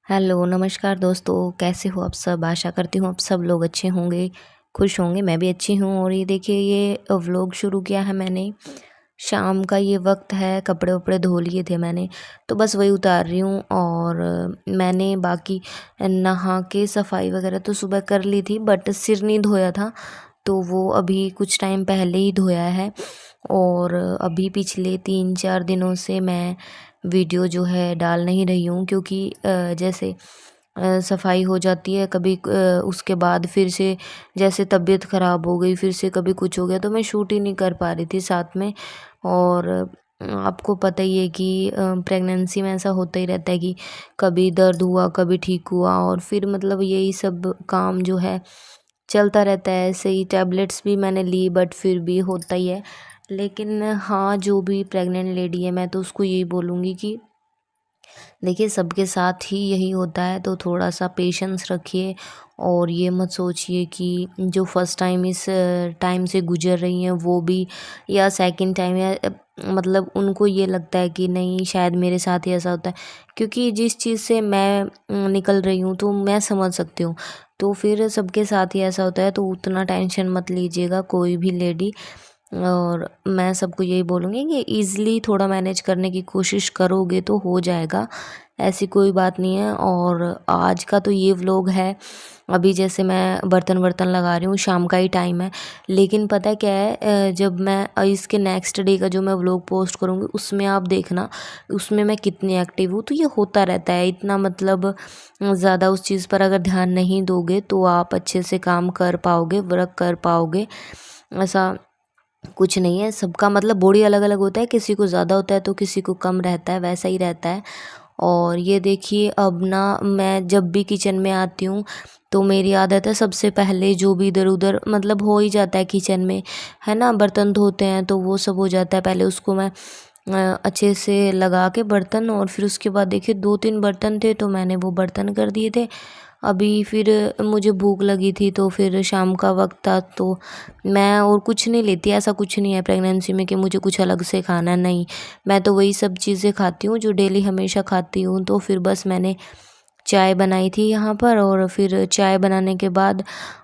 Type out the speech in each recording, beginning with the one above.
Hello, नमस्कार दोस्तों, कैसे हो आप सब? आशा करती हूँ आप सब लोग अच्छे होंगे, खुश होंगे, मैं भी अच्छी हूँ। और ये देखिए ये व्लॉग शुरू किया है मैंने। शाम का ये वक्त है, कपड़े-वपड़े धो लिए थे मैंने, तो बस वही उतार रही हूँ। और मैंने बाकी नहा के सफाई वगैरह तो सुबह कर ली थी, बट सिर नहीं धोया था, तो वो अभी कुछ टाइम पहले ही धोया है। और अभी पिछले 3-4 दिनों से मैं वीडियो जो है डाल नहीं रही हूँ, क्योंकि जैसे सफाई हो जाती है कभी, उसके बाद फिर से जैसे तबीयत ख़राब हो गई, फिर से कभी कुछ हो गया, तो मैं शूट ही नहीं कर पा रही थी साथ में। और आपको पता ही है कि प्रेगनेंसी में ऐसा होता ही रहता है कि कभी दर्द हुआ, कभी ठीक हुआ, और फिर मतलब यही सब काम जो है चलता रहता है। ऐसे ही टैबलेट्स भी मैंने ली, बट फिर भी होता ही है। लेकिन हाँ, जो भी प्रेग्नेंट लेडी है, मैं तो उसको यही बोलूँगी कि देखिए सबके साथ ही यही होता है, तो थोड़ा सा पेशेंस रखिए। और ये मत सोचिए कि जो फर्स्ट टाइम इस टाइम से गुजर रही हैं वो भी, या सेकंड टाइम, या मतलब उनको ये लगता है कि नहीं शायद मेरे साथ ही ऐसा होता है। क्योंकि जिस चीज़ से मैं निकल रही हूँ तो मैं समझ सकती हूँ, तो फिर सबके साथ ही ऐसा होता है, तो उतना टेंशन मत लीजिएगा कोई भी लेडी। और मैं सबको यही बोलूँगी कि ईज़िली थोड़ा मैनेज करने की कोशिश करोगे तो हो जाएगा, ऐसी कोई बात नहीं है। और आज का तो ये व्लॉग है, अभी जैसे मैं बर्तन वर्तन लगा रही हूँ, शाम का ही टाइम है। लेकिन पता है क्या है, जब मैं इसके नेक्स्ट डे का जो मैं व्लॉग पोस्ट करूँगी उसमें आप देखना, उसमें मैं कितनी एक्टिव हूँ। तो ये होता रहता है इतना, मतलब ज़्यादा उस चीज़ पर अगर ध्यान नहीं दोगे तो आप अच्छे से काम कर पाओगे, वर्क कर पाओगे, ऐसा कुछ नहीं है। सबका मतलब बॉडी अलग अलग होता है, किसी को ज़्यादा होता है तो किसी को कम रहता है, वैसा ही रहता है। और ये देखिए अब ना, मैं जब भी किचन में आती हूँ तो मेरी आदत है सबसे पहले जो भी इधर उधर मतलब हो ही जाता है किचन में, है ना, बर्तन धोते हैं तो वो सब हो जाता है, पहले उसको मैं अच्छे से लगा के बर्तन, और फिर उसके बाद देखिए 2-3 बर्तन थे तो मैंने वो बर्तन कर दिए थे। अभी फिर मुझे भूख लगी थी, तो फिर शाम का वक्त था, तो मैं और कुछ नहीं लेती, ऐसा कुछ नहीं है प्रेगनेंसी में कि मुझे कुछ अलग से खाना, नहीं। मैं तो वही सब चीज़ें खाती हूँ जो डेली हमेशा खाती हूँ। तो फिर बस मैंने चाय बनाई थी यहाँ पर, और फिर चाय बनाने के बाद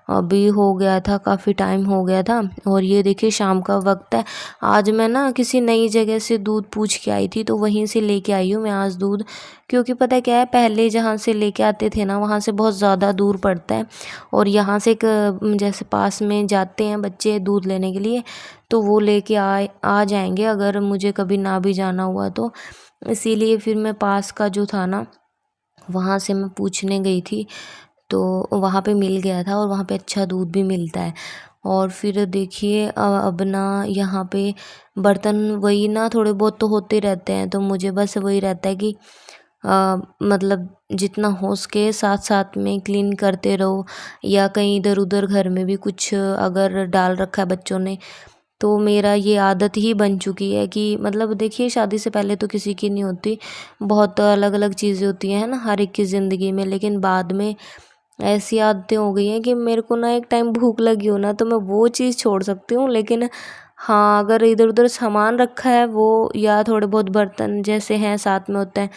अभी हो गया था, काफ़ी टाइम हो गया था। और ये देखिए शाम का वक्त है। आज मैं ना किसी नई जगह से दूध पूछ के आई थी, तो वहीं से लेके आई हूँ मैं आज दूध। क्योंकि पता है क्या है, पहले जहाँ से लेके आते थे ना वहाँ से बहुत ज़्यादा दूर पड़ता है, और यहाँ से एक जैसे पास में जाते हैं बच्चे दूध लेने के लिए, तो वो लेके आ जाएंगे अगर मुझे कभी ना भी जाना हुआ तो। इसीलिए फिर मैं पास का जो था ना, वहाँ से मैं पूछने गई थी, तो वहाँ पे मिल गया था, और वहाँ पे अच्छा दूध भी मिलता है। और फिर देखिए अब ना यहाँ पे बर्तन वही ना थोड़े बहुत तो होते रहते हैं, तो मुझे बस वही रहता है कि मतलब जितना हो सके साथ साथ में क्लीन करते रहो, या कहीं इधर उधर घर में भी कुछ अगर डाल रखा है बच्चों ने, तो मेरा ये आदत ही बन चुकी है कि मतलब देखिए शादी से पहले तो किसी की नहीं होती, बहुत अलग अलग चीज़ें होती हैं ना हर एक की ज़िंदगी में, लेकिन बाद में ऐसी आदतें हो गई हैं कि मेरे को ना एक टाइम भूख लगी हो ना तो मैं वो चीज़ छोड़ सकती हूँ, लेकिन हाँ अगर इधर उधर सामान रखा है वो, या थोड़े बहुत बर्तन जैसे हैं साथ में होते हैं,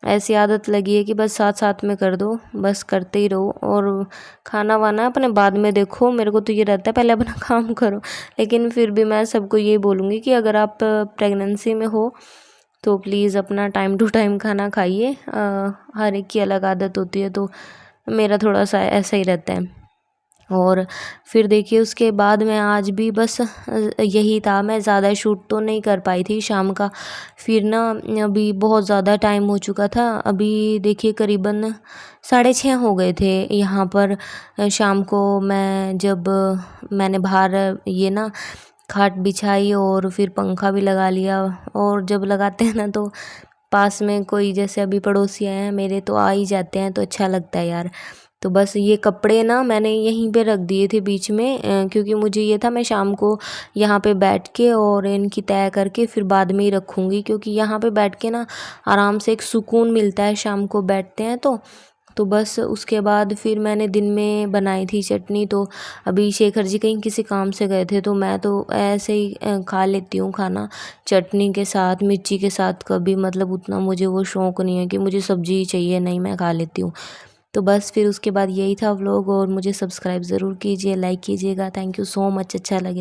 ऐसी आदत लगी है कि बस साथ साथ में कर दो, बस करते ही रहो। और खाना वाना अपने बाद में देखो, मेरे को तो ये रहता है पहले अपना काम करो। लेकिन फिर भी मैं सबको ये बोलूँगी कि अगर आप प्रेगनेंसी में हो तो प्लीज़ अपना टाइम टू टाइम खाना खाइए। हर एक की अलग आदत होती है, तो मेरा थोड़ा सा ऐसा ही रहता है। और फिर देखिए उसके बाद मैं आज भी बस यही था, मैं ज़्यादा शूट तो नहीं कर पाई थी शाम का। फिर ना अभी बहुत ज़्यादा टाइम हो चुका था, अभी देखिए करीबन 6:30 हो गए थे यहाँ पर। शाम को मैं जब मैंने बाहर ये ना खाट बिछाई, और फिर पंखा भी लगा लिया, और जब लगाते हैं ना तो पास में कोई जैसे अभी पड़ोसी आए हैं मेरे तो आ ही जाते हैं, तो अच्छा लगता है यार। तो बस ये कपड़े ना मैंने यहीं पे रख दिए थे बीच में, क्योंकि मुझे ये था मैं शाम को यहाँ पे बैठ के और इनकी तय करके फिर बाद में ही रखूँगी, क्योंकि यहाँ पे बैठ के ना आराम से एक सुकून मिलता है, शाम को बैठते हैं तो तो बस उसके बाद फिर मैंने दिन में बनाई थी चटनी। तो अभी शेखर जी कहीं किसी काम से गए थे, तो मैं तो ऐसे ही खा लेती हूँ खाना चटनी के साथ, मिर्ची के साथ। कभी मतलब उतना मुझे वो शौक़ नहीं है कि मुझे सब्ज़ी ही चाहिए, नहीं, मैं खा लेती हूँ। तो बस फिर उसके बाद यही था व्लॉग, और मुझे सब्सक्राइब ज़रूर कीजिए, लाइक कीजिएगा। थैंक यू सो मच, अच्छा लगे।